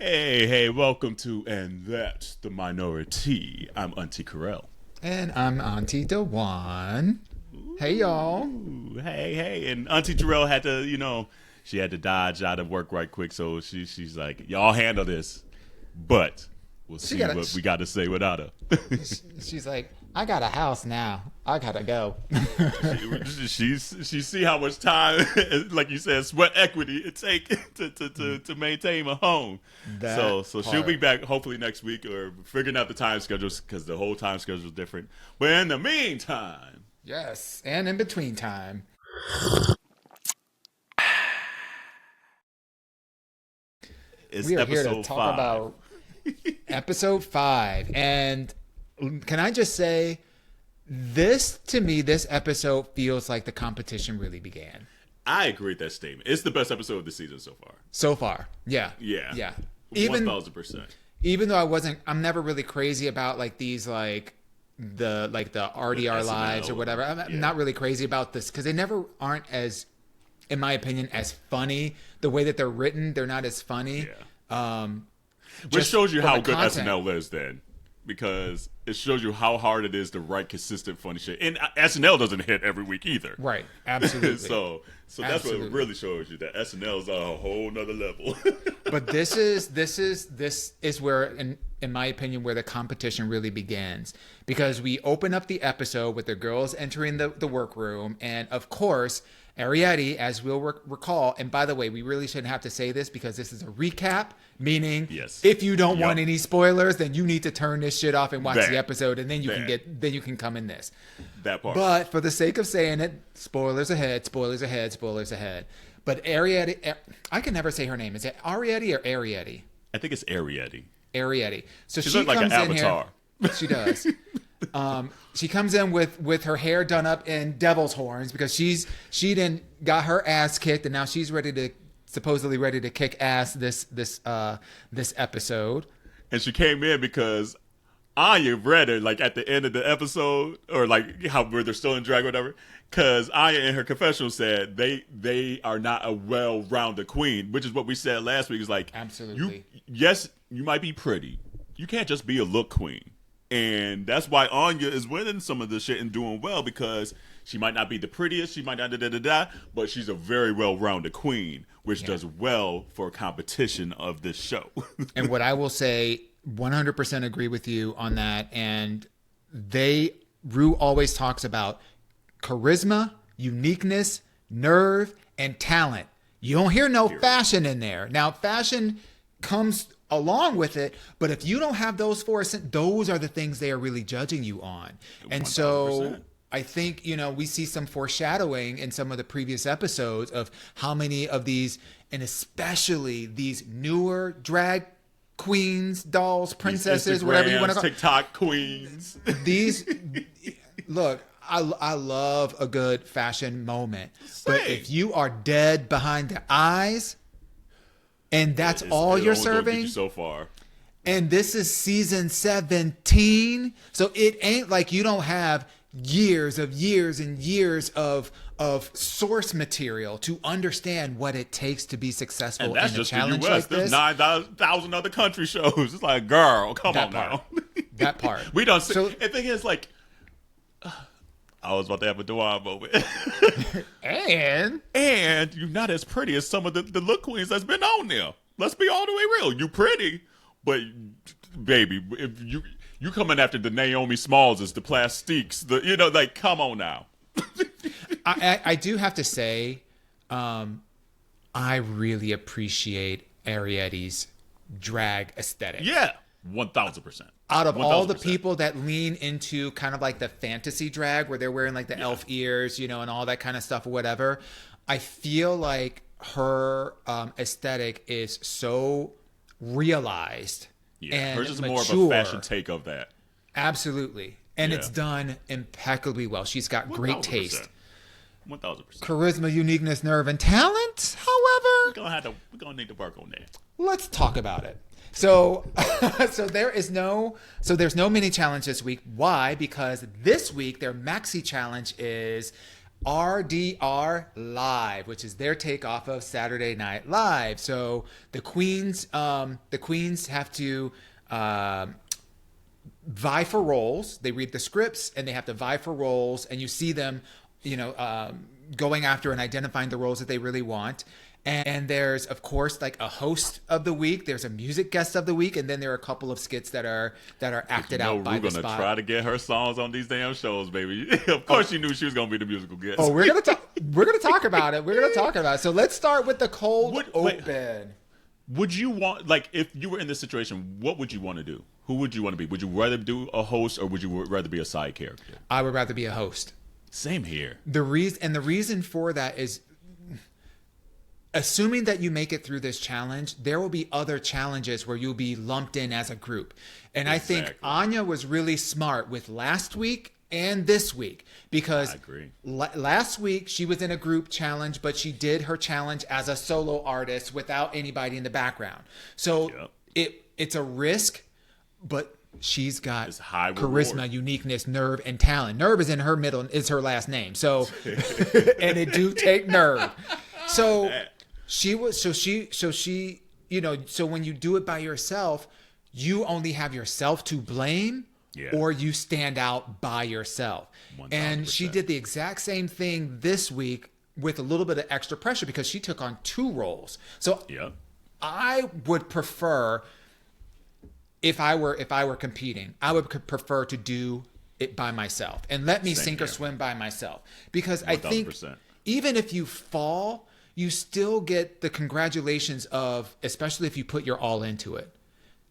Hey, welcome to And That's the MinoriTEA. I'm Auntie Kerel. And I'm Auntie Dawon. Hey, y'all. Ooh, hey. And Auntie Terrell had to, she had to dodge out of work right quick, so she's like, y'all handle this. But we'll see what we got to say without her. She's like, I got a house now. I gotta go. she see how much time, like you said, sweat equity it take to maintain a home. So she'll be back hopefully next week or figuring out the time schedules because the whole time schedule is different. But in the meantime, yes, and in between time, we are here to talk about episode 5. And can I just say, this episode feels like the competition really began. I agree with that statement. It's the best episode of the season so far. So far, yeah. 1,000%. Even though I'm never really crazy about like these the RDR lives or whatever. I'm not really crazy about this because they never aren't as, in my opinion, as funny. The way that they're written, they're not as funny. Yeah. Which shows you how good SNL is then. Because it shows you how hard it is to write consistent funny shit. And SNL doesn't hit every week either. Right. Absolutely. so that's what it really shows you, that SNL is a whole nother level. But this is where, in my opinion, where the competition really begins. Because we open up the episode with the girls entering the workroom. And of course, Ariete, as we'll recall, and by the way, we really shouldn't have to say this because this is a recap, meaning if you don't want any spoilers, then you need to turn this shit off and watch the episode, and then you can come in this. That part. But for the sake of saying it, spoilers ahead. But Ariete, I can never say her name. Is it Ariete or Ariete? I think it's Ariete. Ariete. So she looks like an avatar. She does. She comes in with her hair done up in devil's horns because she then got her ass kicked and now she's supposedly ready to kick ass this episode. And she came in because Anya read it like at the end of the episode or like where they're still in drag or whatever. Because Anya in her confessional said they are not a well-rounded queen, which is what we said last week. Is like, absolutely. You might be pretty. You can't just be a look queen. And that's why Anya is winning some of the shit and doing well, because she might not be the prettiest, she might not but she's a very well-rounded queen, which does well for competition of this show. And what I will say, 100% agree with you on that. And Rue always talks about charisma, uniqueness, nerve, and talent. You don't hear no fashion in there. Now, fashion comes along with it, but if you don't have those those are the things they are really judging you on. And 100%. So I think, we see some foreshadowing in some of the previous episodes of how many of these, and especially these newer drag queens, dolls, princesses, whatever you want to call TikTok queens. Look, I love a good fashion moment. But if you are dead behind the eyes, and that's all you're serving so far. And this is season 17. So it ain't like you don't have years and years of source material to understand what it takes to be successful in a challenge like this. There's 9,000 other country shows. It's like, girl, come on now. That part. We don't see. The thing is, like, I was about to have a Dawon moment. and you're not as pretty as some of the look queens that's been on there. Let's be all the way real. You pretty, but baby, if you coming after the Naomi Smalls, the Plastiques, come on now. I do have to say, I really appreciate Ariete's drag aesthetic. Yeah, 1,000%. Out of 1,000%. All the people that lean into kind of like the fantasy drag where they're wearing like the elf ears, and all that kind of stuff or whatever, I feel like her aesthetic is so realized. Yeah, and hers is mature. More of a fashion take of that. Absolutely. And it's done impeccably well. She's got great taste. 1,000%. Charisma, uniqueness, nerve, and talent, however. We're gonna need to work on that. Let's talk about it. So there's no mini challenge this week. Why? Because this week their maxi challenge is RDR Live, which is their takeoff of Saturday Night Live. So the queens have to vie for roles. They read the scripts and they have to vie for roles, and you see them, going after and identifying the roles that they really want. And there's, of course, like a host of the week. There's a music guest of the week, and then there are a couple of skits that are acted out by the spot. We're gonna try to get her songs on these damn shows, baby. Of course, you knew she was gonna be the musical guest. Oh, we're gonna talk about it. We're gonna talk about it. So let's start with the cold open. Would you want, like, if you were in this situation, what would you want to do? Who would you want to be? Would you rather do a host, or would you rather be a side character? I would rather be a host. Same here. The reason for that is, assuming that you make it through this challenge, there will be other challenges where you'll be lumped in as a group. And exactly. I think Anya was really smart with last week and this week, because I agree. Last week she was in a group challenge, but she did her challenge as a solo artist without anybody in the background. So it's a risk, but she's got charisma, reward, uniqueness, nerve, and talent. Nerve is in her is her last name. So, and it do take nerve. So she so when you do it by yourself, you only have yourself to blame, or you stand out by yourself. 100%. And she did the exact same thing this week with a little bit of extra pressure because she took on 2 roles. So I would prefer, if I were competing, I would prefer to do it by myself and let me sink or swim by myself, because 1,000%. I think even if you fall, you still get the congratulations of, especially if you put your all into it.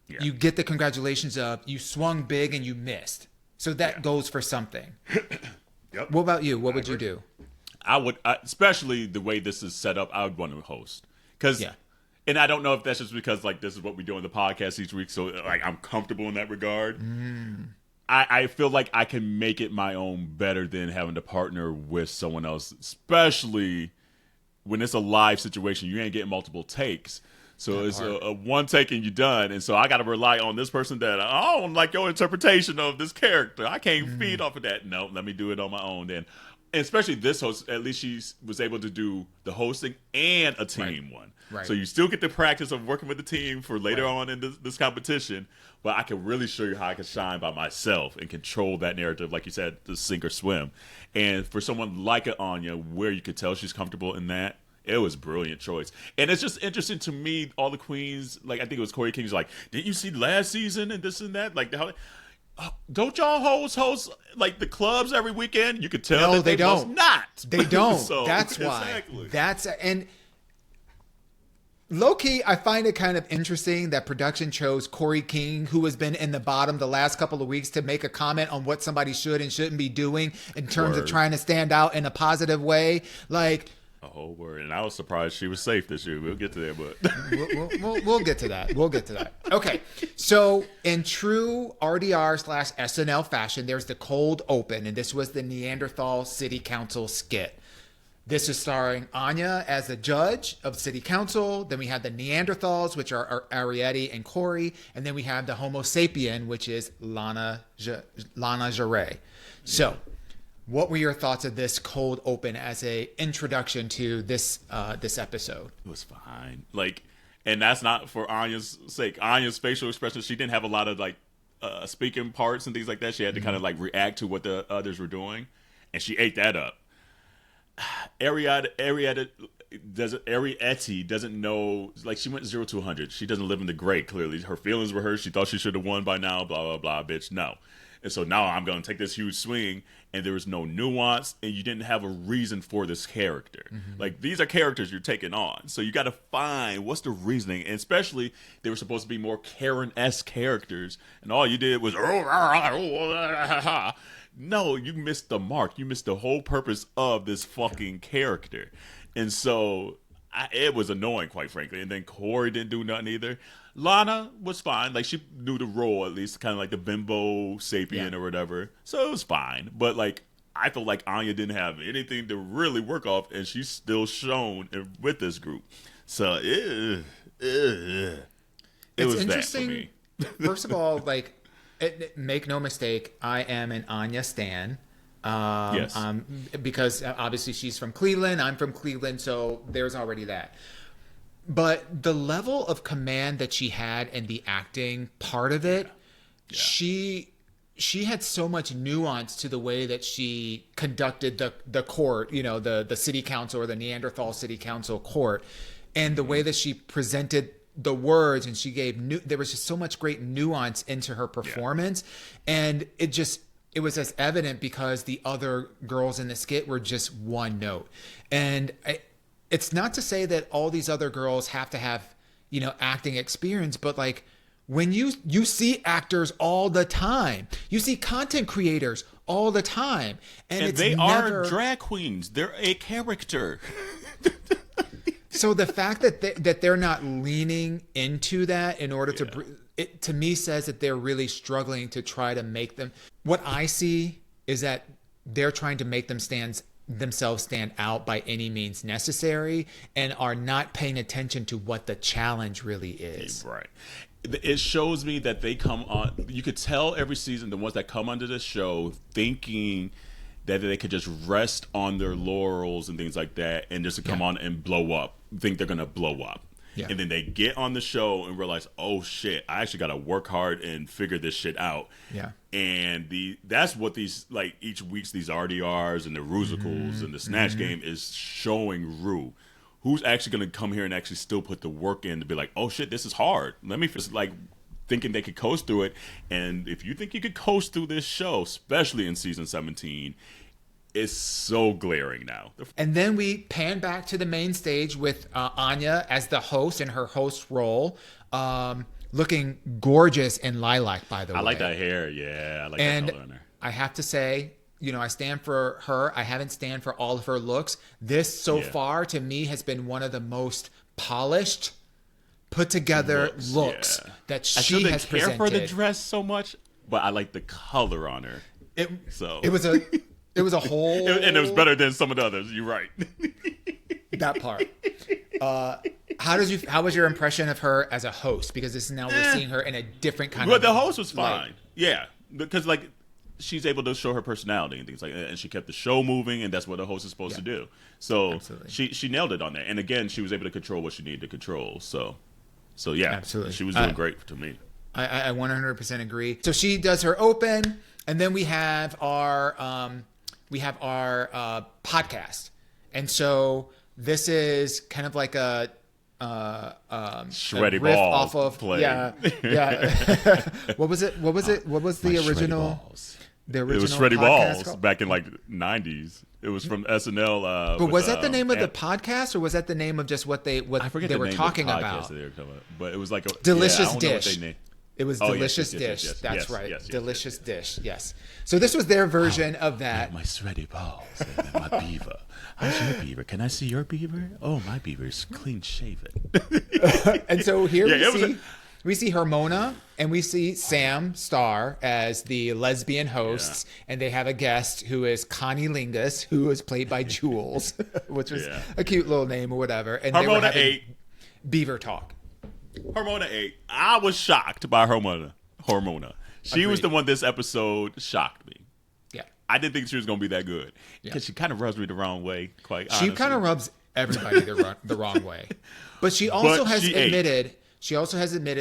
Yeah. You get the congratulations of, you swung big and you missed. So that goes for something. Yep. What about you? What would you do? I would, especially the way this is set up, I would want to host. And I don't know if that's just because, like, this is what we do on the podcast each week, so, like, I'm comfortable in that regard. I feel like I can make it my own better than having to partner with someone else, especially when it's a live situation. You ain't getting multiple takes. So it's a one take and you're done. And so I got to rely on this person that, I don't like your interpretation of this character. I can't feed off of that. No, let me do it on my own then. And especially this host, at least she was able to do the hosting and a team one. Right. So you still get the practice of working with the team for later on in this competition. But I can really show you how I can shine by myself and control that narrative, like you said, to sink or swim. And for someone like an Anya, where you could tell she's comfortable in that, it was a brilliant choice. And it's just interesting to me, all the queens, like I think it was Corey King's like, didn't you see last season and this and that? Like, don't y'all host like the clubs every weekend? You could tell that they don't. Not. They don't. So, that's why. Exactly. And low-key, I find it kind of interesting that production chose Corey King, who has been in the bottom the last couple of weeks, to make a comment on what somebody should and shouldn't be doing in terms of trying to stand out in a positive way. Like, a whole word. And I was surprised she was safe this year. We'll get to that, but we'll get to that. We'll get to that. Okay. So in true RDR/SNL fashion, there's the cold open, and this was the Neanderthal City Council skit. This is starring Anya as the judge of City Council. Then we have the Neanderthals, which are Ariete and Corey. And then we have the Homo sapien, which is Lana Jarre. So what were your thoughts of this cold open as a introduction to this episode? It was fine. Like, and that's not for Anya's sake. Anya's facial expressions, she didn't have a lot of like speaking parts and things like that. She had to kind of like react to what the others were doing, and she ate that up. Ariete doesn't know, like, she went 0 to 100. She doesn't live in the gray, clearly. Her feelings were hurt. She thought she should have won by now, blah, blah, blah, bitch. No. And so now I'm going to take this huge swing, and there was no nuance, and you didn't have a reason for this character. Mm-hmm. Like, these are characters you're taking on. So you got to find what's the reasoning, and especially they were supposed to be more Karen-esque characters, and all you did was, no, you missed the mark. You missed the whole purpose of this fucking character. And so it was annoying, quite frankly. And then Corey didn't do nothing either. Lana was fine. Like, she knew the role, at least, kind of like the bimbo sapien or whatever. So it was fine. But, like, I felt like Anya didn't have anything to really work off, and she's still shown with this group. So it was that for me. First of all, like, make no mistake, I am an Anya stan. Yes. Because obviously she's from Cleveland, I'm from Cleveland, so there's already that. But the level of command that she had and the acting part of it, she had so much nuance to the way that she conducted the court, the city council or the Neanderthal city council court, and the way that she presented the words, and she gave there was just so much great nuance into her performance, and it was as evident because the other girls in the skit were just one note. And it's not to say that all these other girls have to have, acting experience, but like when you see actors all the time, you see content creators all the time, and they are drag queens. They're a character. So the fact that they're not leaning into that in order to me says that they're really struggling to try to make them. What I see is that they're trying to make themselves stand out by any means necessary, and are not paying attention to what the challenge really is. Right. It shows me that they come on. You could tell every season the ones that come onto the show thinking that they could just rest on their laurels and things like that, and just to come on and blow up, think they're gonna blow up. Yeah. And then they get on the show and realize, oh shit, I actually got to work hard and figure this shit out. Yeah. And that's what these, like, each week's these RDRs and the Rusicals and the Snatch Game is showing Ru. Who's actually going to come here and actually still put the work in to be like, oh shit, this is hard. Let me just, like, thinking they could coast through it. And if you think you could coast through this show, especially in season 17, is so glaring now. And then we pan back to the main stage with Auntea as the host in her host role, looking gorgeous in lilac, by the way. I like that hair. Yeah, I like that color in her. I have to say, I stand for her. I haven't stand for all of her looks. This so far to me has been one of the most polished, put together looks that she has presented. I care for the dress so much, but I like the color on her. It was a whole... and it was better than some of the others. You're right. That part. How was your impression of her as a host? Because this is now we're seeing her in a different kind of... Well, the host was fine. Yeah. Because, like, she's able to show her personality and things like that. And she kept the show moving, and that's what a host is supposed to do. So she nailed it on that. And, again, she was able to control what she needed to control. So yeah. Absolutely. She was doing great to me. I 100% agree. So she does her open, and then we have our... podcast. And so this is kind of like a Shreddy riff Balls off of play. Yeah. What was the original? The original. It was Shreddy Balls back in like 90s. It was from SNL. But was that the name of the podcast, or was that the name of just what they were talking about? But it was like a Delicious Dish. It was Delicious Dish. That's right. Delicious Dish. Yes. So this was their version of that. My sweaty balls and my beaver. How's your beaver? Can I see your beaver? Oh, my beaver's clean shaven. And so here we see Hermona and we see Sam Starr as the lesbian hosts, and they have a guest who is Connie Lingus, who is played by Jules, which was a cute little name or whatever. And Hermona they were having ate beaver talk. Hermona ate. I was shocked by Hermona. She was the one this episode shocked me. Yeah. I didn't think she was going to be that good. Because she kind of rubs me the wrong way, quite honestly. She kind of rubs everybody the wrong way. But she also has admitted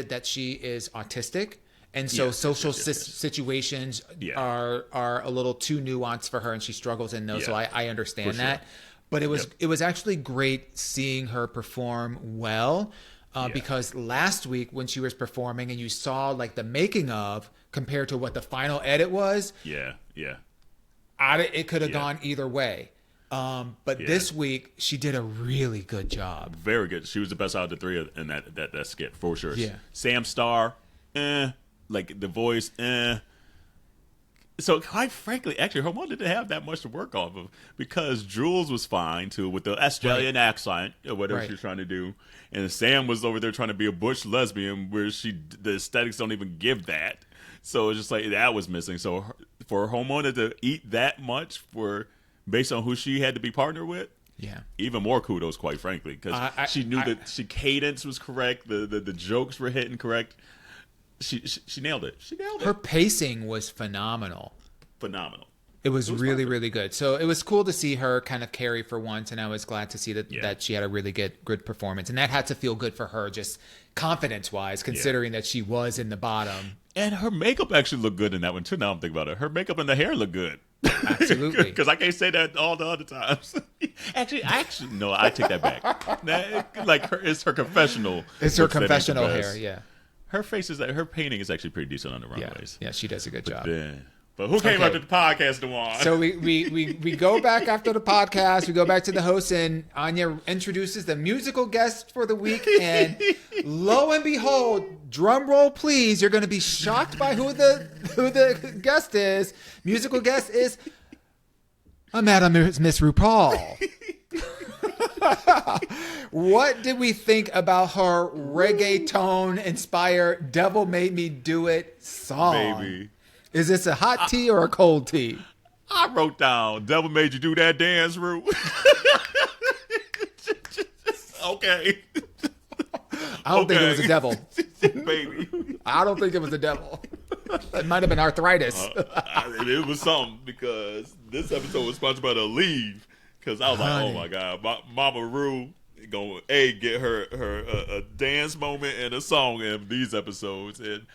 that she is autistic. And so social situations are a little too nuanced for her, and she struggles in those. Yeah. So I understand that. Sure. But it was actually great seeing her perform well. Because last week when she was performing and you saw like the making of compared to what the final edit was, it could have gone either way. But this week she did a really good job. Very good. She was the best out of the three in that skit for sure. Yeah. Sam Starr, like the voice, So quite frankly, actually, Hermona didn't have that much to work off of because Jules was fine too with the Australian accent or whatever she was trying to do, and Sam was over there trying to be a butch lesbian where the aesthetics don't even give that. So it's just like that was missing. So for Hermona to eat that much based on who she had to be partnered with, even more kudos, quite frankly, because she knew that she cadence was correct, the jokes were hitting correct. She nailed it. She nailed it. Her pacing was phenomenal. It was really, really good. So it was cool to see her kind of carry for once, and I was glad to see that she had a really good performance. And that had to feel good for her, just confidence-wise, considering that she was in the bottom. And her makeup actually looked good in that one, too, now I'm thinking about it. Her makeup and the hair look good. Absolutely. Because I can't say that all the other times. actually, no, I take that back. It's her confessional. It's her confessional hair, yeah. Her painting is actually pretty decent on the runways. Yeah, she does a good job. But who came after the podcast, Dawon? So we go back after the podcast. We go back to the host, and Anya introduces the musical guest for the week. And lo and behold, drum roll, please. You're going to be shocked by who the guest is. Musical guest is Madam Miss Rupaul. What did we think about her reggaeton-inspired "Devil Made Me Do It" song? Baby. Is this a hot tea or a cold tea? I wrote down, "Devil made you do that dance, Ru." Okay. I don't think it was a devil. Baby. I don't think it was a devil. It might have been arthritis. It was something, because this episode was sponsored by the Leave. Because I was like, oh my God, Mama Ru gonna get her a dance moment and a song in these episodes, and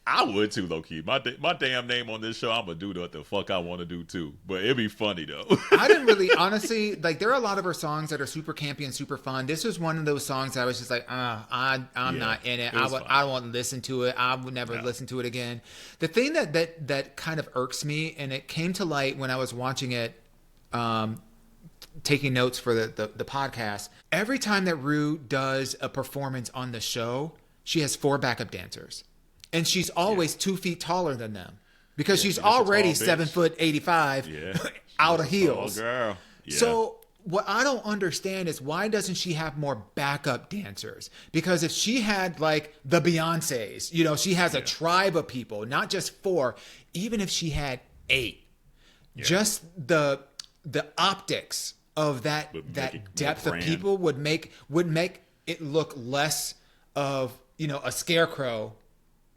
I would too, low key. My damn name on this show, I'm gonna do what the fuck I want to do too. But it'd be funny though. I didn't really, honestly, like, there are a lot of her songs that are super campy and super fun. This was one of those songs that I was just like, I'm not in it. I won't listen to it. I would never listen to it again. The thing that kind of irks me, and it came to light when I was watching it, taking notes for the podcast. Every time that Ru does a performance on the show, she has 4 backup dancers. And she's always 2 feet taller than them, because she's already 7'85" out of heels. Girl. Yeah. So what I don't understand is, why doesn't she have more backup dancers? Because if she had like the Beyoncés, she has a tribe of people, not just 4. Even if she had 8, just the optics of that depth of people would make it look less of a scarecrow.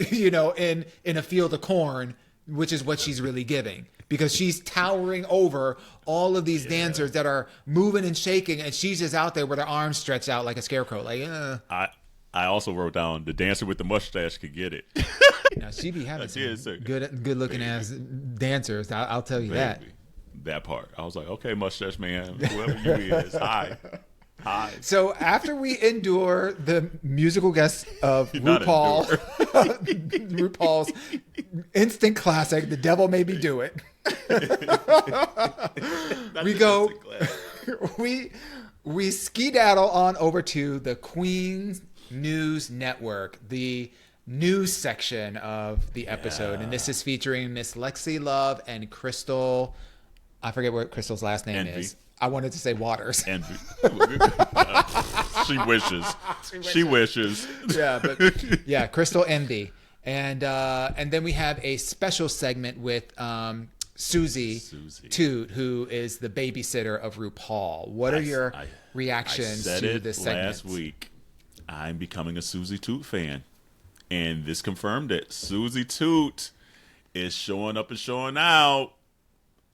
In a field of corn, which is what she's really giving, because she's towering over all of these dancers that are moving and shaking, and she's just out there with her arms stretched out like a scarecrow. Like, I also wrote down, the dancer with the mustache could get it. Now she be having some good looking ass dancers. I'll tell you that. That part, I was like, okay, mustache man, whoever you is, hi. So after we endure the musical guest of RuPaul, RuPaul's instant classic, "The Devil Made Me Do It," we skedaddle on over to the Queen's News Network, the news section of the episode, and this is featuring Miss Lexi Love and Crystal. I forget what Crystal's last name is. I wanted to say Waters. Envy. She wishes. Yeah, Crystal Envy. And then we have a special segment with Susie Toot, who is the babysitter of RuPaul. What are your reactions to this segment? Last week, I'm becoming a Susie Toot fan. And this confirmed it. Susie Toot is showing up and showing out.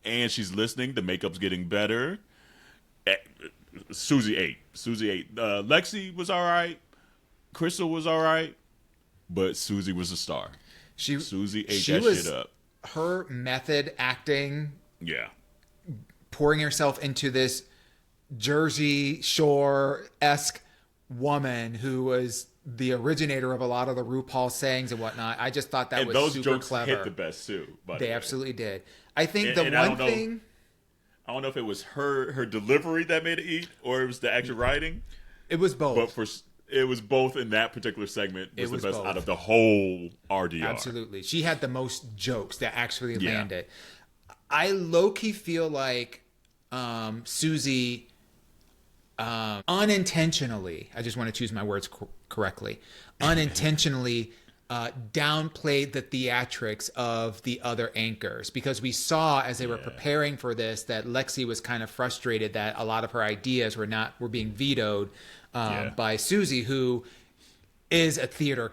And she's listening. The makeup's getting better. Susie 8. Lexi was all right. Crystal was all right. But Susie was a star. Susie ate that shit up. Her method acting. Yeah. Pouring herself into this Jersey Shore-esque woman who was the originator of a lot of the RuPaul sayings and whatnot. I just thought that was super clever. And those jokes hit the best too. They absolutely did. I think the one thing... I don't know if it was her delivery that made it eat, or it was the actual writing. It was both. But it was both in that particular segment. It was the best out of the whole RDR. Absolutely. She had the most jokes that actually landed. I low-key feel like Susie unintentionally, I just want to choose my words correctly, unintentionally downplayed the theatrics of the other anchors, because we saw as they were preparing for this that Lexi was kind of frustrated that a lot of her ideas were being vetoed by Susie, who is a theater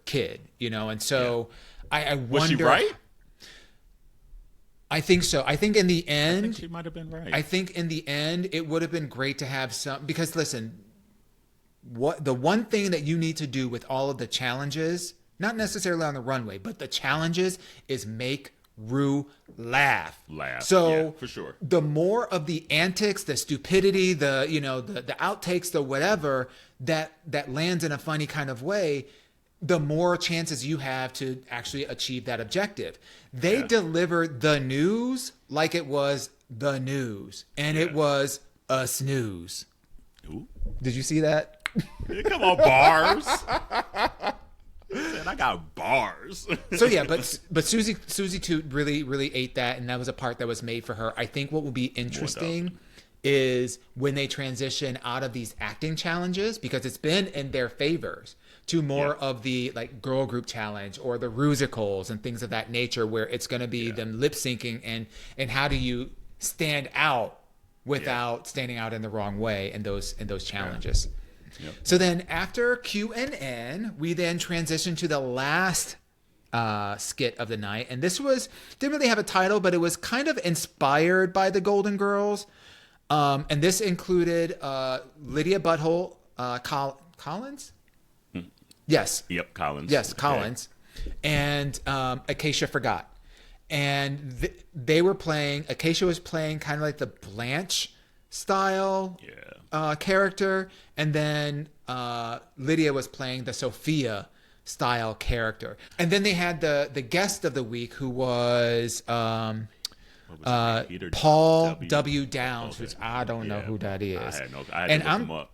kid, and so I wonder. Was she right? I think so. I think in the end, I think she might have been right. I think in the end, it would have been great to have some, because listen, what the one thing that you need to do with all of the challenges, not necessarily on the runway, but the challenges, is make Ru laugh. So yeah, for sure. The more of the antics, the stupidity, the outtakes, the whatever that lands in a funny kind of way, the more chances you have to actually achieve that objective. They delivered the news like it was the news, and it was a snooze. Ooh. Did you see that? Yeah, come on, bars. Man, I got bars. So yeah, but Susie Toot really ate that, and that was a part that was made for her. I think what will be interesting is when they transition out of these acting challenges, because it's been in their favors, to more of the like girl group challenge or the Rusicals and things of that nature, where it's going to be them lip syncing and how do you stand out without standing out in the wrong way in those challenges. Yep. So then after Q&N, we then transition to the last skit of the night. And this didn't really have a title, but it was kind of inspired by the Golden Girls. And this included Lydia Butthole Collins? Yes. Yep, Collins. Yes, Collins. And Acacia Forgot. And they were playing, Acacia was playing kind of like the Blanche style character. And then Lydia was playing the Sophia style character. And then they had the guest of the week, who was Paul W. Downs, which I don't know who that is. I had to look him up.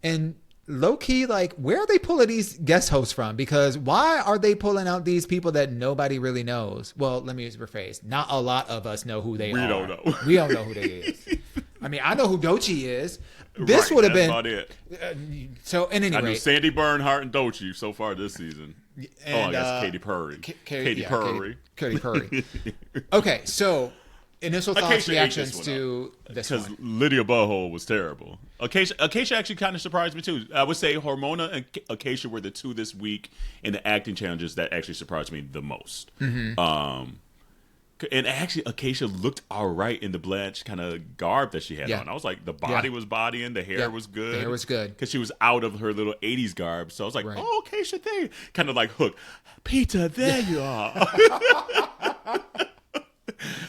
And low key, like, where are they pulling these guest hosts from? Because why are they pulling out these people that nobody really knows? Well, let me rephrase. Not a lot of us know who they are. We don't know. We don't know who they is. I mean, I know who Doechii is. This would have been. About it. So, in any rate, I knew Sandy Bernhardt and Doechii so far this season. And, I guess Katy Perry. Katy Perry. Okay, so initial thoughts, reactions to this one. Because Lydia Butthole was terrible. Acacia actually kind of surprised me too. I would say Hormona and Acacia were the two this week in the acting challenges that actually surprised me the most. Mm-hmm. And actually, Acacia looked all right in the Blanche kind of garb that she had on. I was like, the body was bodying, the hair was good. The hair was good. Because she was out of her little 80s garb. So I was like, oh, Acacia, there. Kind of like Hook. Peter, there you are.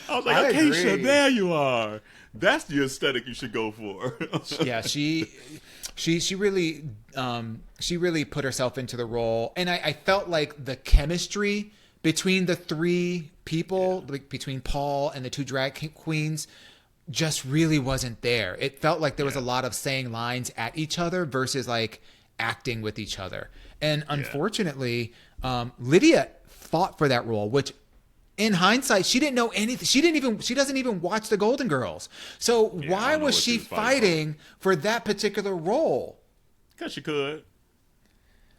I was like, Acacia, there you are. That's the aesthetic you should go for. Yeah, she really put herself into the role. And I felt like the chemistry between the three people, like between Paul and the two drag queens, just really wasn't there. It felt like there was a lot of saying lines at each other versus like acting with each other. And unfortunately, Lydia fought for that role, which in hindsight, she didn't know anything. She doesn't even watch the Golden Girls. So why was she fighting for that particular role? Because she could.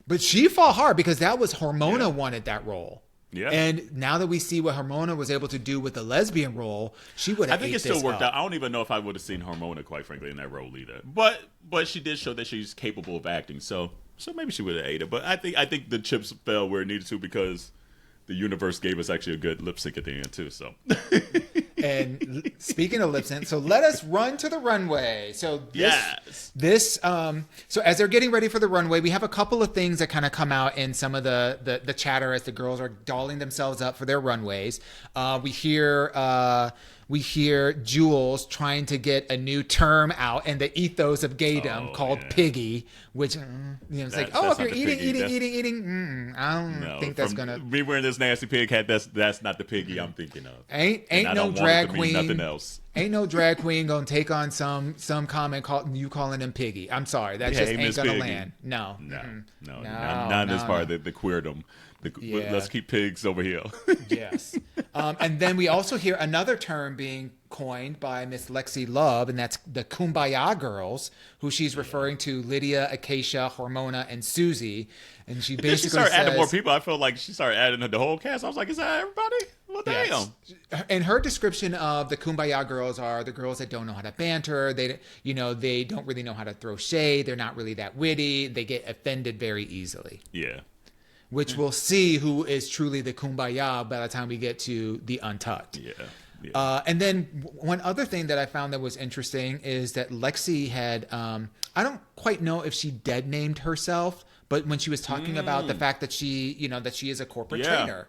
But she fought hard because that was Hormona wanted that role. Yeah. And now that we see what Hormona was able to do with the lesbian role, she would have. I think it still worked out. I don't even know if I would have seen Hormona, quite frankly, in that role either. But she did show that she's capable of acting. So maybe she would have ate it. But I think the chips fell where it needed to because the universe gave us actually a good lip sync at the end too. So. And speaking of lip sync, so let us run to the runway. So so as they're getting ready for the runway, we have a couple of things that kind of come out in some of the chatter as the girls are dolling themselves up for their runways. We hear Jules trying to get a new term out in the ethos of gaydom called piggy, which it's like, if you're eating, I don't think that's gonna. Me wearing this nasty pig hat, that's not the piggy I'm thinking of. Ain't no drag queen. Nothing else. Ain't no drag queen gonna take on some comment you calling him piggy. I'm sorry, that just ain't gonna land. No, not in this part of the queerdom. Let's keep pigs over here. Yes. And then we also hear another term being coined by Miss Lexi Love, and that's the Kumbaya girls, who she's referring to Lydia, Acacia, Hormona, and Susie. And she basically she started adding more people. I felt like she started adding the whole cast. I was like, is that everybody? Well, damn. And her description of the Kumbaya girls are the girls that don't know how to banter. They don't really know how to throw shade. They're not really that witty. They get offended very easily. Yeah. Which we'll see who is truly the Kumbaya by the time we get to the Untucked. Yeah. Yeah. And then one other thing that I found that was interesting is that Lexi had, I don't quite know if she dead named herself, but when she was talking about the fact that she, that she is a corporate trainer,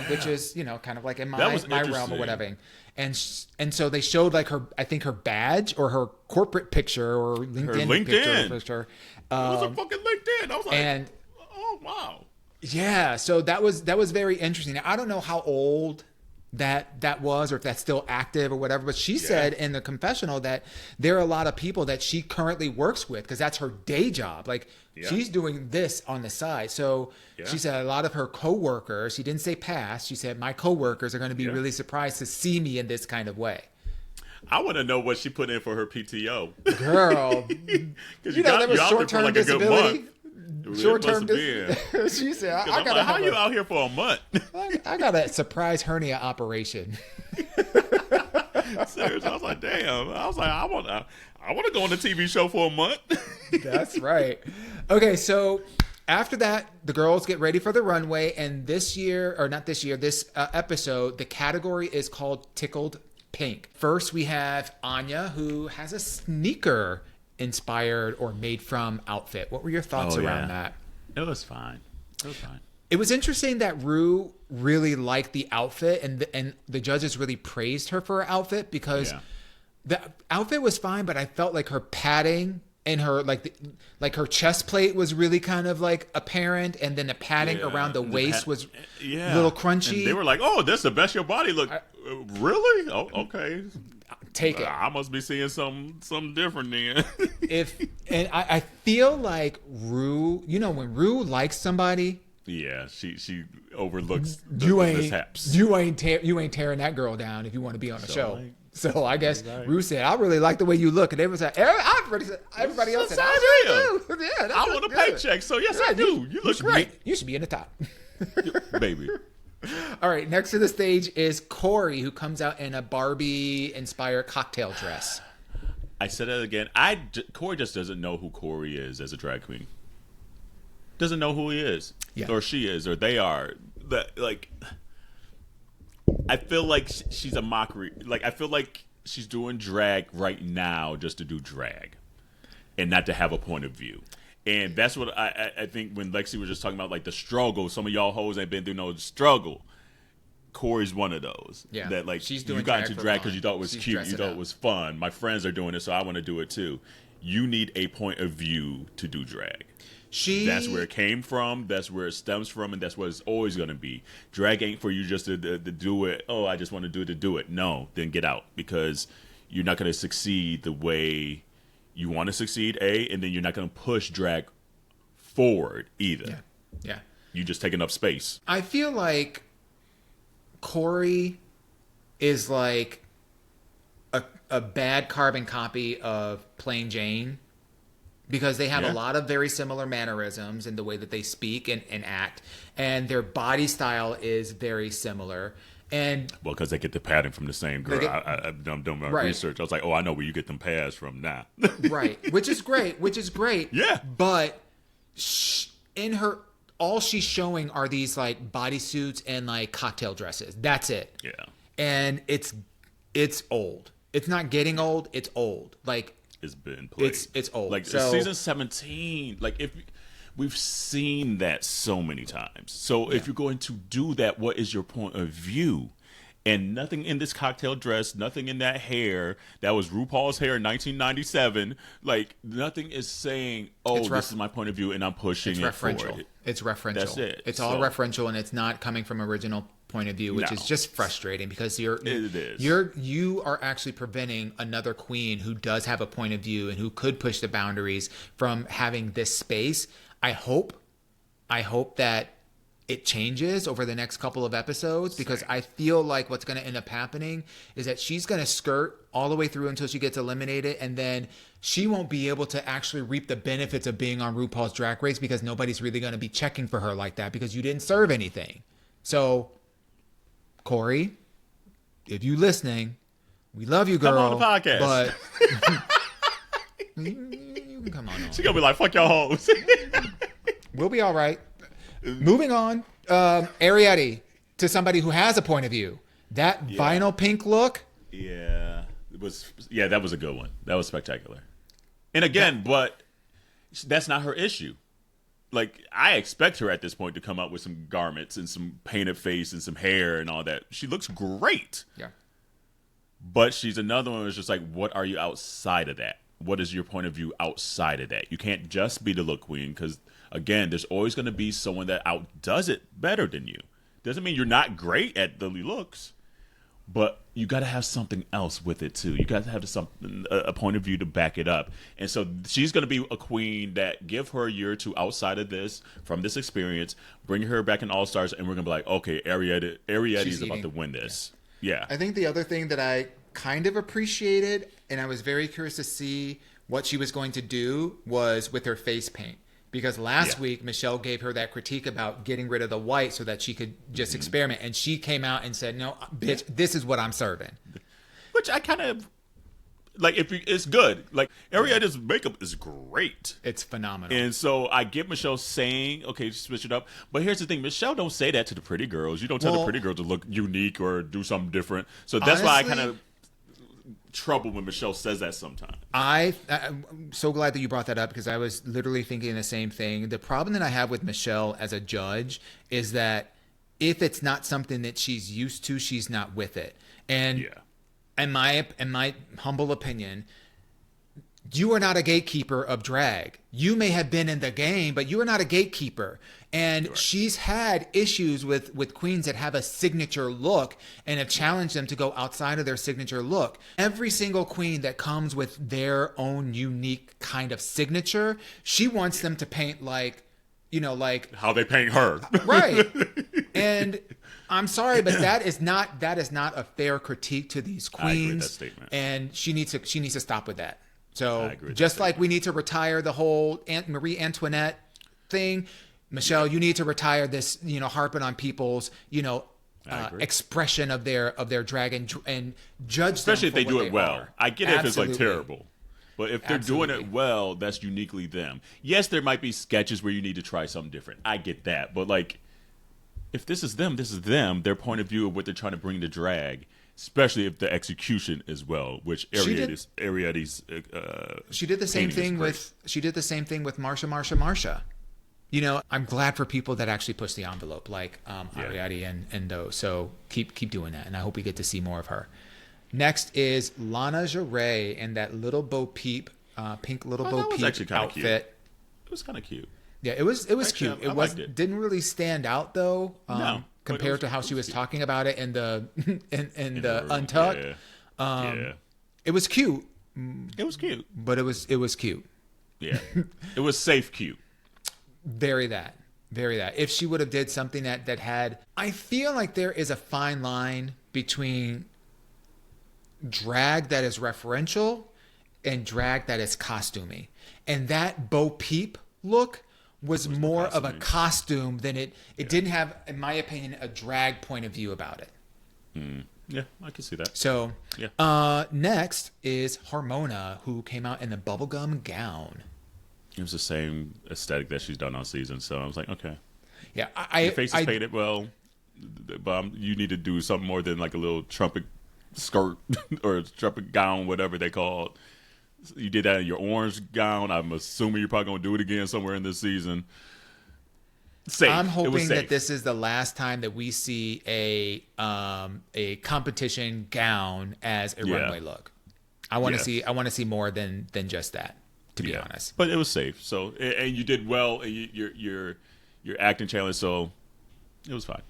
which is, kind of like in my realm or whatever. And so they showed like I think her badge or her corporate picture or LinkedIn picture. It was a fucking LinkedIn. I was like, oh, wow. Yeah. So that was very interesting. I don't know how old that was or if that's still active or whatever, but she said in the confessional that there are a lot of people that she currently works with because that's her day job. Like she's doing this on the side. So she said a lot of her coworkers, she didn't say past, she said my coworkers are going to be really surprised to see me in this kind of way. I want to know what she put in for her PTO. Girl. There was short-term like disability. Short-term she said, I gotta how you out here for a month? I got a surprise hernia operation. Seriously, I was like, damn. I was like, I want to go on a TV show for a month. That's right. Okay, so after that, the girls get ready for the runway, and this episode, the category is called Tickled Pink. First, we have Anya, who has a sneaker inspired or made from outfit. What were your thoughts around that? It was fine. It was interesting that Rue really liked the outfit and the judges really praised her for her outfit because the outfit was fine, but I felt like her padding and her like her chest plate was really kind of like apparent, and then the padding around the waist was a little crunchy. And they were like, "Oh, that's the best your body look." Really? Oh, okay. Take it. I must be seeing something different then. I feel like Rue, when Rue likes somebody, she overlooks the mishaps. You ain't tearing that girl down if you want to be on the show. So I guess Rue said, "I really like the way you look," and everybody else said, "I do." Yeah, I want a paycheck, so yes, I do. You look great. You should be in the top, baby. All right, next to the stage is Corey, who comes out in a Barbie-inspired cocktail dress. I said it again. Corey just doesn't know who Corey is as a drag queen. Doesn't know who he is, or she is, or they are. I feel like she's a mockery. Like I feel like she's doing drag right now just to do drag, and not to have a point of view. And that's what I think when Lexi was just talking about, like, the struggle. Some of y'all hoes ain't been through no struggle. Corey's one of those. Yeah. That, like, she's doing you got into drag because you thought it was cute. You thought it was fun. My friends are doing it, so I want to do it too. You need a point of view to do drag. That's where it came from. That's where it stems from. And that's what it's always going to be. Drag ain't for you just to do it. Oh, I just want to do it to do it. No, then get out. Because you're not going to succeed the way you want to succeed, and then you're not going to push drag forward either. Yeah. You just taking up space. I feel like Corey is like a bad carbon copy of Plain Jane because they have a lot of very similar mannerisms in the way that they speak and act, and their body style is very similar. Well, because they get the padding from the same girl. I've done my research. I was like, I know where you get them pads from now. Right, which is great. Yeah. But all she's showing are these like bodysuits and like cocktail dresses. That's it. Yeah. And it's old. It's not getting old. It's old. Like it's been played. It's old. Like season 17. Like if we've seen that so many times. So if you're going to do that, what is your point of view? And nothing in this cocktail dress, nothing in that hair. That was RuPaul's hair in 1997. Like, nothing is saying, this is my point of view, and I'm pushing it forward. It's referential. That's it. It's all referential, and it's not coming from original point of view, which is just frustrating because you are actually preventing another queen who does have a point of view and who could push the boundaries from having this space. I hope that it changes over the next couple of episodes because I feel like what's going to end up happening is that she's going to skirt all the way through until she gets eliminated, and then she won't be able to actually reap the benefits of being on RuPaul's Drag Race because nobody's really going to be checking for her like that because you didn't serve anything. So, Corey, if you listening, we love you, girl. Come on the podcast. But you can come on. She's going to be like, fuck y'all hoes. We'll be all right. Moving on, Arietti, to somebody who has a point of view. That vinyl pink look. Yeah, that was a good one. That was spectacular. And again, but that's not her issue. Like, I expect her at this point to come up with some garments and some painted face and some hair and all that. She looks great. Yeah. But she's another one that's just like, what are you outside of that? What is your point of view outside of that? You can't just be the look queen because, again, there's always going to be someone that outdoes it better than you. Doesn't mean you're not great at the looks, but you got to have something else with it too. You got to have something, a point of view to back it up. And so she's going to be a queen that give her a year or two outside of this, from this experience, bring her back in All Stars, and we're going to be like, okay, Ariete is about to win this. Yeah. I think the other thing that I kind of appreciated, and I was very curious to see what she was going to do, was with her face paint. Because last week, Michelle gave her that critique about getting rid of the white so that she could just experiment. And she came out and said, no, bitch, this is what I'm serving. Which I kind of, like, it's good. Like, Arietta's makeup is great. It's phenomenal. And so I get Michelle saying, okay, switch it up. But here's the thing. Michelle don't say that to the pretty girls. You don't tell the pretty girl to look unique or do something different. So that's why I kind of trouble when Michelle says that sometimes. I'm so glad that you brought that up because I was literally thinking the same thing. The problem that I have with Michelle as a judge is that if it's not something that she's used to, she's not with it. And in my humble opinion, you are not a gatekeeper of drag. You may have been in the game, but you are not a gatekeeper. And she's had issues with queens that have a signature look and have challenged them to go outside of their signature look. Every single queen that comes with their own unique kind of signature, she wants them to paint like, like how they paint her. Right. And I'm sorry, but that is not a fair critique to these queens. I agree with that statement. And she needs to stop with that. So just like we need to retire the whole Marie Antoinette thing, Michelle, you need to retire this, harping on people's, expression of their drag and judge especially them if they do it well. Are. I get it if it's like terrible. But if they're doing it well, that's uniquely them. Yes, there might be sketches where you need to try something different. I get that. But like, if this is them, their point of view of what they're trying to bring to drag. Especially if the execution is well, which Ariette's she did the same thing with Marsha. I'm glad for people that actually push the envelope, like Ariete and those. So keep doing that, and I hope we get to see more of her. Next is Lana Geray in that little Bo Peep, pink little Bo Peep outfit. Cute. It was kind of cute. Yeah, it was actually, cute. It didn't really stand out though. No. Compared to how she was talking about it in the Untucked. It was cute. It was cute. But it was cute. Yeah. It was safe cute. Very that. If she would have did something that had, I feel like there is a fine line between drag that is referential and drag that is costumey. And that Bo Peep look was more of a costume than it didn't have, in my opinion, a drag point of view about it. Yeah, I can see that. So, next is Harmona, who came out in the bubblegum gown. It was the same aesthetic that she's done all season, so I was like, okay. Yeah, your face is painted well, but you need to do something more than like a little trumpet skirt or a trumpet gown, whatever they call it. You did that in your orange gown. I'm assuming you're probably going to do it again somewhere in this season. Safe. I'm hoping that this is the last time that we see a competition gown as a runway look. I want to see more than just that. To be honest, but it was safe. So and you did well. And your acting challenge, so it was fine.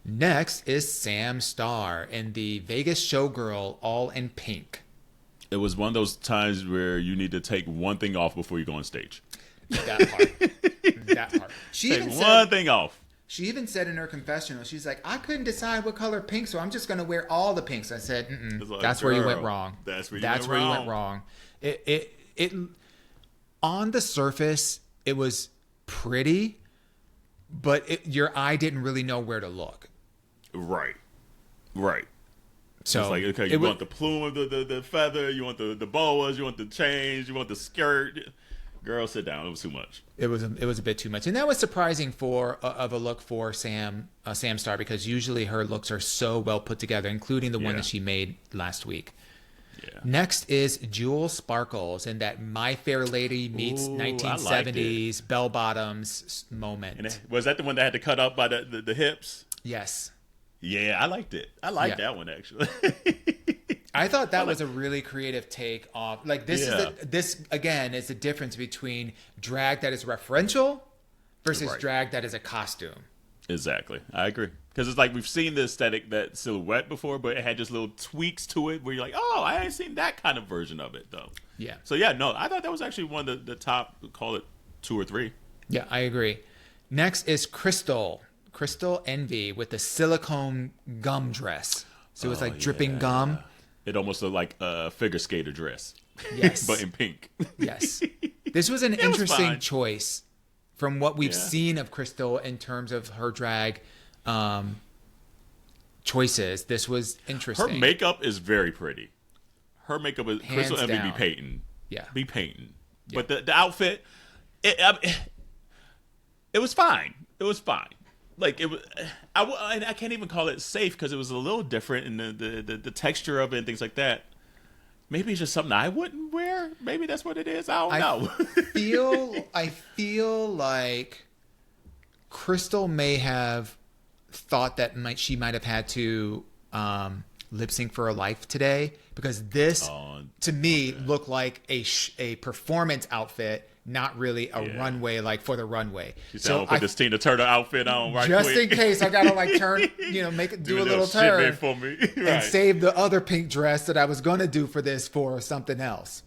Next is Sam Starr in the Vegas Showgirl, all in pink. It was one of those times where you need to take one thing off before you go on stage. That part. She take one thing off. She even said in her confessional, she's like, I couldn't decide what color pink, so I'm just going to wear all the pinks. I said, like, that's where you went wrong. That's where you went wrong. It on the surface, it was pretty, but your eye didn't really know where to look. Right. So it's like, okay, you want the plume of the feather, you want the boas, you want the chains, you want the skirt. Girl, sit down. It was too much. It was a bit too much, and that was surprising of a look for Sam Star, because usually her looks are so well put together, including the one that she made last week. Yeah. Next is Jewel Sparkles and that My Fair Lady meets 1970s bell bottoms moment. And was that the one that had to cut up by the hips? Yes. Yeah, I liked it. I liked that one actually. I thought that was a really creative take off. Like this again is the difference between drag that is referential versus drag that is a costume. Exactly, I agree. Because it's like we've seen the aesthetic, that silhouette before, but it had just little tweaks to it where you're like, oh, I ain't seen that kind of version of it though. Yeah. So yeah, no, I thought that was actually one of the top, call it 2 or 3. Yeah, I agree. Next is Crystal Envy with the silicone gum dress. So it's like dripping gum. It almost looked like a figure skater dress. Yes. But in pink. Yes. This was an interesting choice from what we've seen of Crystal in terms of her drag choices. This was interesting. Her makeup is very pretty. Her makeup is Hands Crystal Envy down. be painting. Yeah. Be painting. Yeah. But the outfit, it was fine. It was fine. Like it was, I can't even call it safe because it was a little different in the texture of it and things like that. Maybe it's just something I wouldn't wear. Maybe that's what it is. I don't know. I feel like Crystal may have thought that she might have had to lip sync for her life today, because this to me looked like a performance outfit. Not really a runway, like for the runway. She said, "I'm gonna put this Tina Turner outfit on right just quick. in case I gotta like turn, make it do a little turn for me, and save the other pink dress that I was gonna do for this for something else."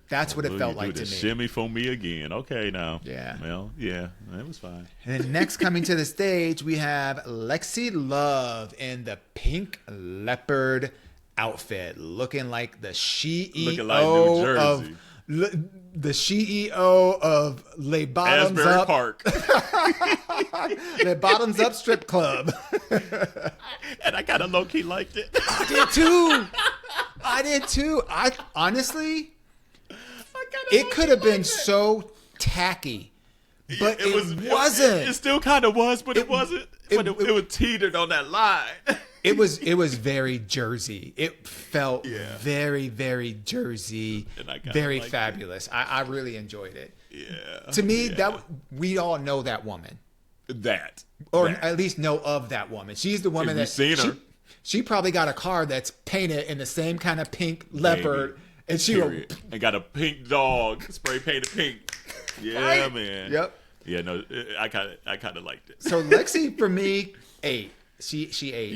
That's what it felt like to me. Shimmy for me again. Okay, now. Yeah. Well, yeah, it was fine. And then next coming to the stage, we have Lexi Love in the pink leopard outfit, looking like the Looking like New Jersey. The CEO of Les Bottoms Asbury Up Park. Les Bottoms Up Strip Club. And I kind of low key liked it. I did too. I honestly, it could have been so tacky, but it wasn't. It still kind of was, but it wasn't. But it was teetered on that line. It was very Jersey. It felt very, very Jersey, very fabulous. I really enjoyed it. Yeah. To me, that we all know that woman. Or at least know of that woman. She's the woman that seen her. She probably got a car that's painted in the same kind of pink leopard, and and got a pink dog spray painted pink. Yeah, man. Yep. Yeah, no, I kind of liked it. So Lexi for me ate. She ate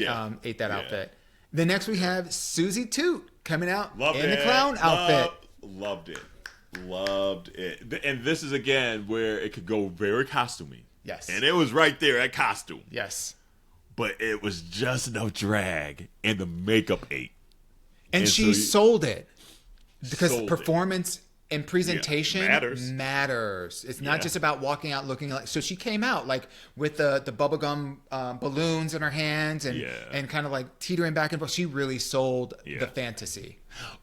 that outfit. Then next we have Susie Toot coming out the clown outfit. Loved it. And this is again where it could go very costumey. Yes. And it was right there at costume. Yes. But it was just enough drag, and the makeup ate. And she sold it. Because performance and presentation matters. It's not just about walking out looking like. So she came out like with the bubblegum balloons in her hands and kind of like teetering back and forth. She really sold the fantasy.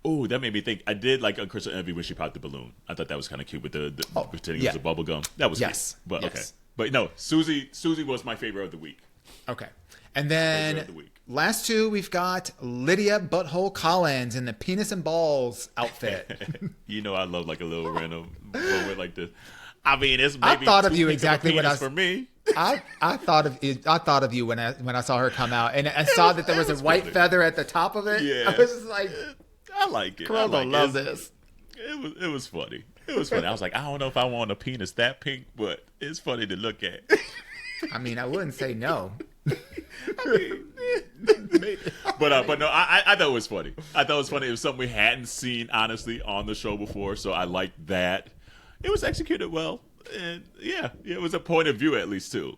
Oh, that made me think. I did like Crystal Envy when she popped the balloon. I thought that was kind of cute with the pretending it was a bubblegum. That was cute. But okay. But no, Susie was my favorite of the week. Okay. And then last two, we've got Lydia Butthole Collins in the penis and balls outfit. You know, I love like a little random moment like this. I mean, it's maybe I thought of you exactly when for me. I thought of you when I saw her come out, and I saw that there was a white feather at the top of it. Yeah, I was just like, I like it. Kerel don't love this. It was funny. It was funny. I was like, I don't know if I want a penis that pink, but it's funny to look at. I mean, I wouldn't say no. But no, I thought it was funny. I thought it was funny. It was something we hadn't seen honestly on the show before, so I liked that. It was executed well, and it was a point of view at least too.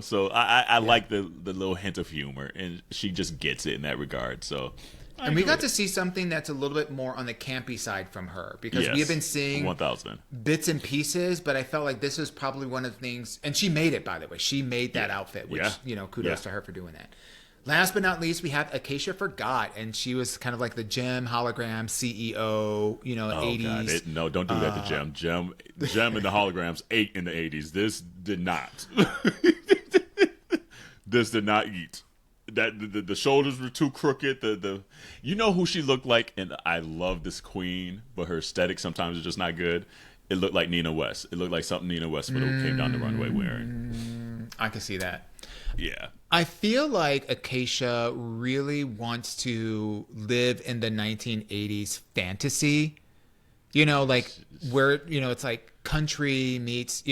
So I like the little hint of humor, and she just gets it in that regard. So. And we got to see something that's a little bit more on the campy side from her, because we have been seeing 1000 bits and pieces, but I felt like this was probably one of the things, and she made it, by the way. She made that outfit, which, kudos to her for doing that. Last but not least, we have Acacia Forgot, and she was kind of like the Gem hologram CEO, 80s. God. No, don't do that to Gem. Gem and the holograms ate in the 80s. This did not. This did not eat. That the shoulders were too crooked. You know who she looked like, and I love this queen, but her aesthetic sometimes is just not good. It looked like Nina West. It looked like something Nina West would have came down the runway wearing. I can see that. Yeah. I feel like Acacia really wants to live in the 1980s fantasy. Where, it's like country meets,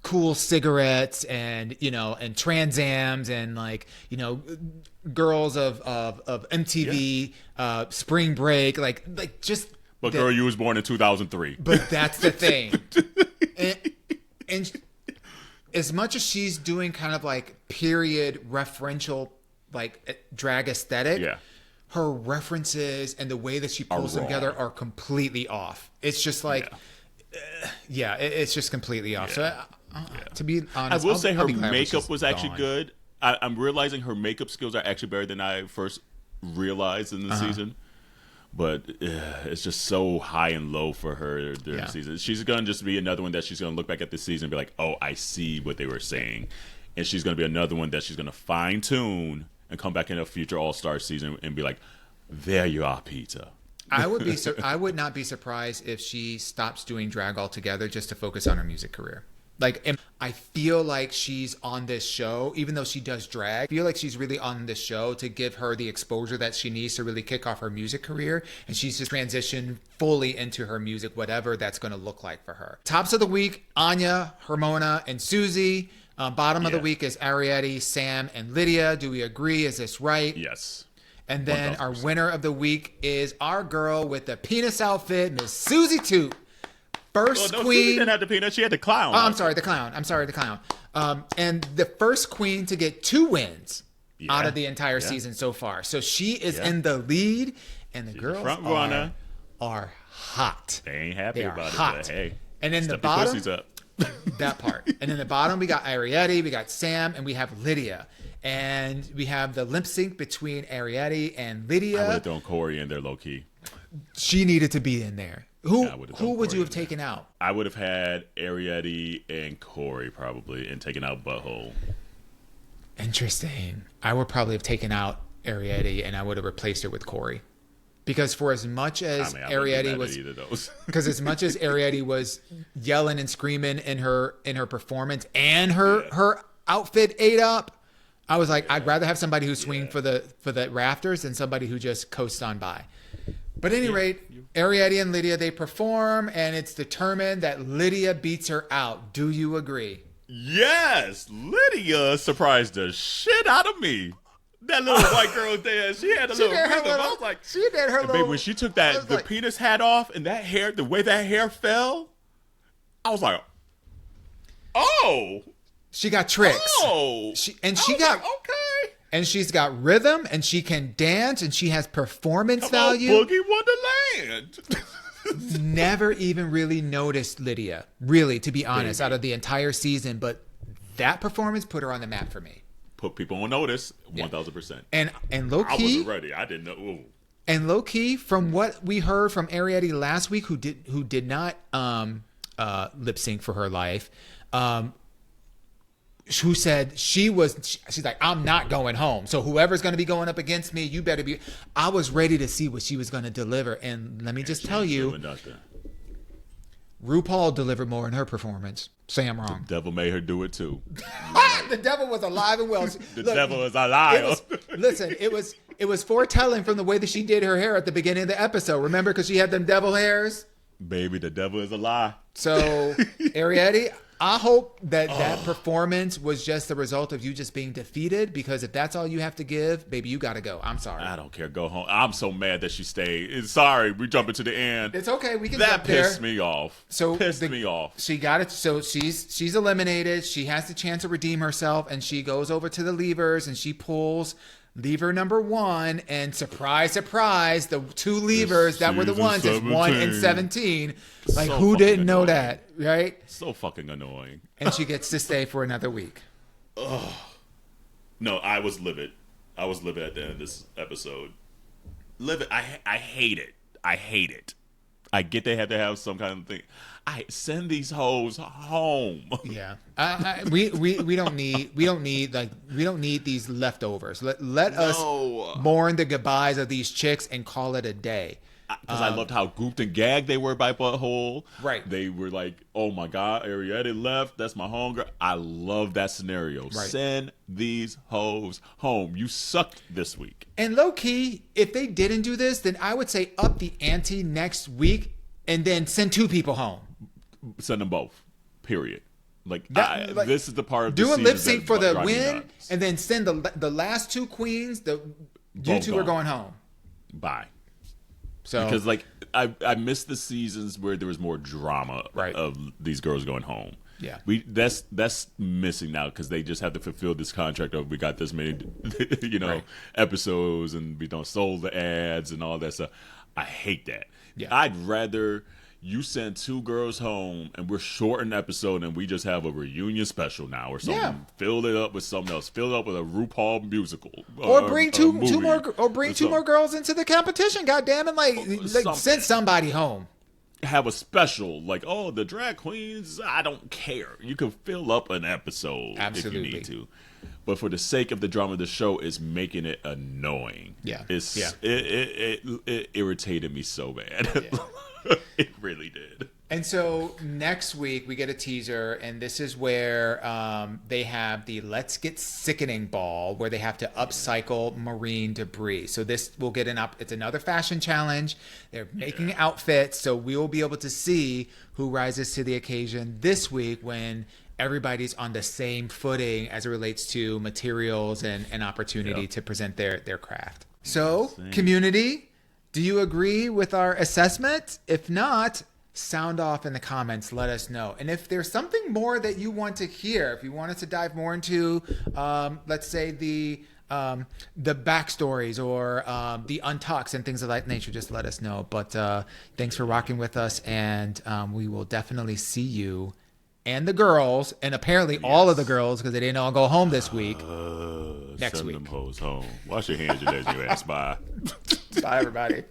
cool cigarettes and and Trans Ams and girls of MTV, Spring Break, just. But girl, you was born in 2003. But that's the thing. and as much as she's doing kind of like period referential, drag aesthetic, her references and the way that she pulls them together are completely off. It's just it's just completely off. Yeah. So, to be honest, I will say her makeup was gone. actually good. I'm realizing her makeup skills are actually better than I first realized in the season. But it's just so high and low for her during the season. She's going to just be another one that she's going to look back at this season and be like, oh, I see what they were saying. And she's going to be another one that she's going to fine tune and come back in a future All-Star season and be like, there you are, Peter. I would not be surprised if she stops doing drag altogether just to focus on her music career. I feel like she's on this show, even though she does drag, I feel like she's really on this show to give her the exposure that she needs to really kick off her music career. And she's just transitioned fully into her music, whatever that's going to look like for her. Tops of the week, Auntea, Hermona, and Susie. Bottom of the week is Ariete, Sam, and Lydia. Do we agree? Is this right? Yes. And then 1000%. our winner of the week is our girl with the penis outfit, Miss Susie Toot. First queen. Susie didn't have the peanut. She had the clown. Oh, I'm sorry, the clown. And the first queen to get 2 wins out of the entire season so far. So she is in the lead, and the girls are hot. They ain't happy about hot. it, but hey. And then the step your bottom, pussies up. that part. And in the bottom, we got Ariete, we got Sam, and we have Lydia. And we have the lip sync between Ariete and Lydia. I would have thrown Corey in there low key. She needed to be in there. Who would you have Corey taken out? I would have had Ariete and Corey probably, and taken out Butthole. Interesting. I would probably have taken out Ariete and I would have replaced her with Corey. Because for as much as Ariete was, because as much as Ariete was yelling and screaming in her performance and her outfit ate up, I was like, I'd rather have somebody who swing for the rafters than somebody who just coasts on by. But at any rate, Ariete and Lydia, they perform, and it's determined that Lydia beats her out. Do you agree? Yes, Lydia surprised the shit out of me. That little white girl there, she had a little rhythm. I was like, she did her little. When she took the penis hat off and that hair, the way that hair fell, I was like, oh, she got tricks. Oh, she got okay. And she's got rhythm, and she can dance, and she has performance Come value. on, Boogie Wonderland. Never even really noticed Lydia, really, to be honest, out of the entire season. But that performance put her on the map for me. Put people on notice, 1,000%. And low key, I wasn't ready. I didn't know. Ooh. And low key, from what we heard from Ariete last week, who did not lip sync for her life, who said she's like, I'm not going home. So whoever's going to be going up against me, you better be. I was ready to see what she was going to deliver. And let me just tell you, RuPaul delivered more in her performance. Say I'm wrong. The devil made her do it too. The devil was alive and well. Devil is alive. It was foretelling from the way that she did her hair at the beginning of the episode. Remember, because she had them devil hairs? Baby, the devil is a lie. So, Ariete, I hope that performance was just the result of you just being defeated, because if that's all you have to give, baby, you got to go. I'm sorry. I don't care. Go home. I'm so mad that she stayed. Sorry, we jumping to the end. It's okay. We can that jump there. pissed me off. Me off. She got it. So she's eliminated. She has the chance to redeem herself, and she goes over to the levers and she pulls lever number 1, and surprise, surprise, the 2 levers that were the ones is 1 and 17. Like, so who didn't know that, right? So fucking annoying. And she gets to stay for another week. Ugh. No, I was livid. I was livid at the end of this episode. Livid. I hate it. I hate it. I get they had to have some kind of thing. I send these hoes home. Yeah, we don't need these leftovers. Let us mourn the goodbyes of these chicks and call it a day. Because I loved how gooped and gagged they were by Butthole. Right. They were like, oh my God, Arietta left. That's my homegirl. I love that scenario. Right. Send these hoes home. You sucked this week. And low key, if they didn't do this, then I would say up the ante next week and then send 2 people home. Send them both. Period. This is the part of the doing lip sync for the win, nuts. and then send the last 2 queens. You 2 are going home. Bye. So because I missed the seasons where there was more drama of these girls going home. Yeah, that's missing now because they just have to fulfill this contract of we got this many episodes and we don't sold the ads and all that stuff. I hate that. Yeah, I'd rather you send 2 girls home and we're short an episode and we just have a reunion special now or something. Yeah. Fill it up with something else. Fill it up with a RuPaul musical. Or bring two more girls into the competition. God damn it. Send somebody home. Have a special the drag queens. I don't care. You can fill up an episode if you need to. But for the sake of the drama of the show, it's making it annoying. Yeah. It irritated me so bad. Yeah. It really did. And so next week we get a teaser, and this is where they have the Let's Get Sickening ball, where they have to upcycle marine debris. So this will get it's another fashion challenge. They're making outfits, so we will be able to see who rises to the occasion this week when everybody's on the same footing as it relates to materials and opportunity to present their craft. So, community, do you agree with our assessment? If not, sound off in the comments. Let us know. And if there's something more that you want to hear, if you want us to dive more into, let's say the backstories or the untucks and things of that nature, just let us know. But thanks for rocking with us, and we will definitely see you and the girls, and apparently all of the girls, because they didn't all go home this week. Next week. Send them hoes home. Wash your hands, you lazy ass. Bye. Bye, everybody.